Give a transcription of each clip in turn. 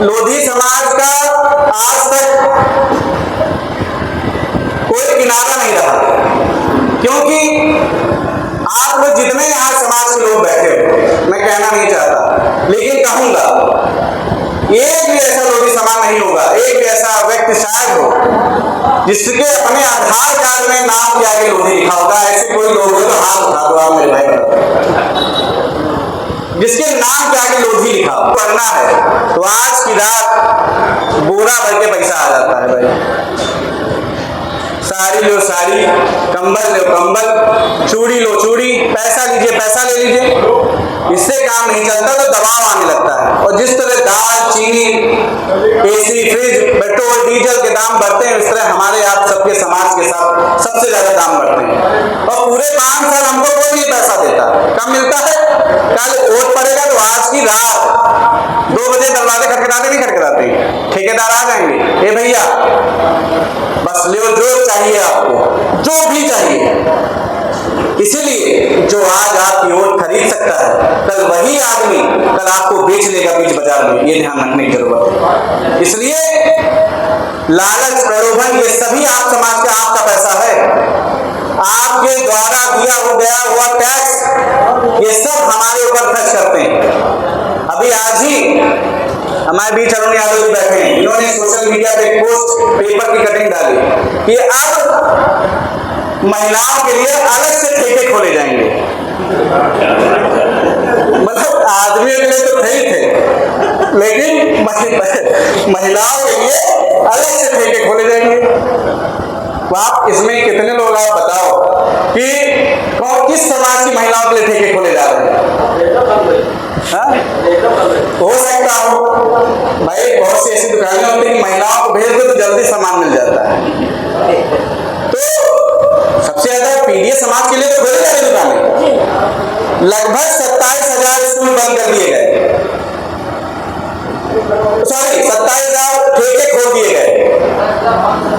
लोधी समाज का आज तक कोई किनारा नहीं रहा, क्योंकि आप लोग जितने यहाँ समाज के लोग बैठे हो, मैं कहना नहीं चाहता, लेकिन कहूंगा एक भी ऐसा लोधी समाज नहीं होगा, एक भी ऐसा व्यक्ति शायद हो जिसके अपने आधार कार्ड में नाम के आगे लोधी लिखा होगा। ऐसे कोई लोग हो तो हाथ उठा दो आप मेरे भाई, जिसके नाम के आगे लोधी लिखा हो। पढ़ना है तो आज की रात बोरा भर के पैसा आ जाता है भाई, साड़ी लो साड़ी, कंबल लो कंबल, चूड़ी लो चूड़ी, पैसा लीजिए पैसा ले लीजिए, इससे काम नहीं चलता तो दबाव आने लगता है। और जिस तरह दाल चीनी एसी फ्रिज पेट्रोल डीजल के दाम बढ़ते हैं, इस तरह हमारे आप सबके समाज के साथ सबसे ज्यादा दाम बढ़ते हैं। और पूरे 5 साल हमको कोई नहीं पैसा देता, कम मिलता है। कल वोट पड़ेगा तो आज की रात 2 बजे दरवाजे खटखटाते नहीं खटखटाते, ठेकेदार आ जाएंगे, ए भैया बस लो जो चाहिए आपको, जो भी चाहिए। इसीलिए जो आज आपकी वोट खरीद सकता है, कल वही आदमी कल आपको बेच लेगा बीच बाजार में, ये ध्यान रखने की जरूरत है। इसलिए लालच प्रलोभन ये सभी आप समाज का आपका पैसा है, आपके द्वारा दिया हो गया हुआ टैक्स, ये सब हमारे ऊपर खर्च करते हैं। अभी आज ही हमारे बीच अरुण यादव जी बैठे हैं, इन्होंने सोशल मीडिया पे एक पोस्ट पेपर की कटिंग डाली कि अब महिलाओं के लिए अलग से ठेके खोले जाएंगे। मतलब आदमियों के लिए तो थे, लेकिन महिलाओं के लिए अलग से ठेके खोले जाएंगे। तो आप इसमें कितने लोग आप बताओ कि किस समाज की महिलाओं के लिए ठेके खोले जा रहे हैं? हो सकता हो भाई, बहुत सी ऐसी दुकानें होती हैं कि महिलाओं को भेज दो तो जल्दी सामान मिल जाता है। तो सबसे ज्यादा पीडीएस समाज के लिए तो खोली जा रही दुकानें, लगभग 27,000 स्कूल बंद कर दिए गए, सॉरी 27,000 ठेके खोल दिए गए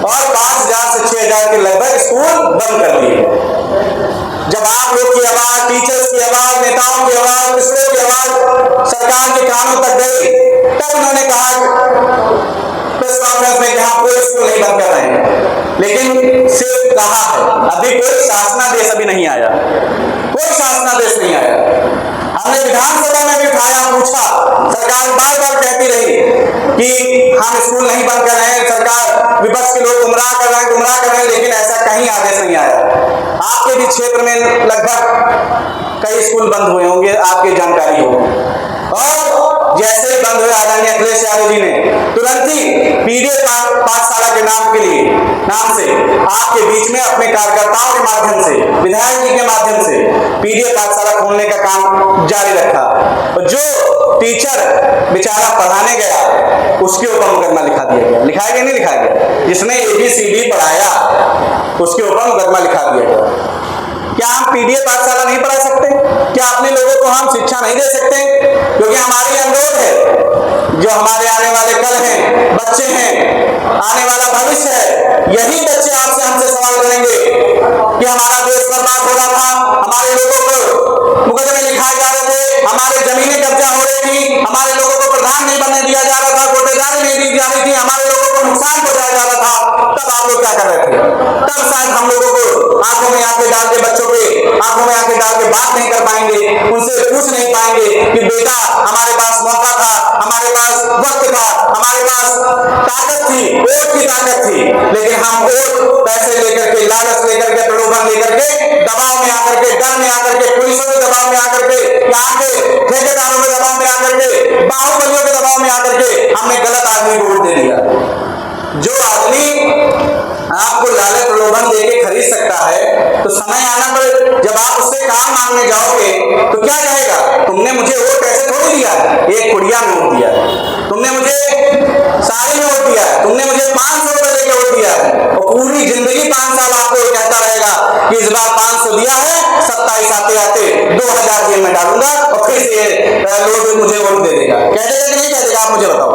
और 5,000 से 6,000 के लगभग स्कूल बंद कर दिए गए। जब आप लोग की आवाज, टीचर्स की आवाज, नेताओं की आवाज, पिछड़ों की आवाज सरकार के कानों तक गई, तब उन्होंने कहा प्रेस कॉन्फ्रेंस में कि हाँ कोई स्कूल नहीं बंद कर रहे हैं, लेकिन सिर्फ कहा है, अभी कोई शासनादेश अभी नहीं आया, कोई शासनादेश नहीं आया। हमने विधानसभा में भी उठाया, पूछा, सरकार बार बार कहती रही कि हम स्कूल नहीं बंद कर रहे हैं, सरकार विपक्ष के लोग गुमराह कर रहे हैं, लेकिन ऐसा कहीं आदेश नहीं आया। आपके भी क्षेत्र में लगभग कई स्कूल बंद हुए होंगे, आपकी जानकारी हो। और जैसे ही बंद हुए, आदरणीय अखिलेश यादव जी ने तुरंत ही पीडीएस पाठशाला के नाम से आपके बीच में अपने कार्यकर्ताओं के माध्यम से, विधायक जी के माध्यम से पीडीएस पाठशाला खोलने का काम जारी रखा। और जो टीचर बेचारा पढ़ाने गया उसके ऊपर मुकदमा लिखा दिया गया, लिखाया गया नहीं लिखाया गया, जिसने ABCD पढ़ाया उसके ऊपर मुकदमा लिखा दिया गया। क्या हम पीडीएस पाठशाला नहीं पढ़ा सकते? क्या अपने लोगों को हम शिक्षा नहीं दे सकते? क्योंकि हमारी अनुरोध है, जो हमारे आने वाले कल हैं, बच्चे हैं, आने वाला भविष्य है, यही बच्चे आपसे हमसे सवाल करेंगे कि हमारा देश बर्बाद हो रहा था, हमारे लोगों को मुकदमे लिखाए जा रहे थे, हमारे जमीनें कब्जा हो रही थी, हमारे लोगों को प्रधान नहीं बनने दिया जा रहा था, कोटेदारी नहीं दी जा रही थी, हमारे लोगों को नुकसान पहुंचाया जा रहा था। तब आप लोग क्या कर रहे थे? तब शायद हम लोगों को आंखों में आंखें डाल के, बच्चों के आंखों में आंखें डाल के बात नहीं कर पाएंगे, उनसे पूछ नहीं पाएंगे कि बेटा हमारे पास मौका था, हमारे पास वक्त था, हमारे पास ताकत थी, वोट की ताकत थी, लेकिन हम वोट पैसे लेकर के, लालच लेकर के, प्रलोभन लेकर के, दबाव में आकर के, डर में आकर के, पुलिसों के दबाव में आकर के, यहाँ के ठेकेदारों के दबाव में आकर के, बाहुबलियों के दबाव में आकर के हमने गलत आदमी को वोट दे दिया। जो आदमी आपको लालच प्रलोभन देके खरीद सकता है, तो समय आना पर जब आप उससे काम मांगने जाओगे तो क्या कहेगा? तुमने मुझे वोट ऐसे थोड़ी दिया है, एक कुड़िया में वोट दिया है, तुमने मुझे साड़ी में वोट दिया है, तुमने मुझे 500 रुपए लेके वोट दिया है, और पूरी जिंदगी 5 साल आपको कहता रहेगा कि इस बार 500 दिया है, 27 आते आते 2000 जेल में डालूंगा और फिर से लोग मुझे वोट दे देगा। कह देगा कि नहीं कह देगा? आप मुझे बताओ।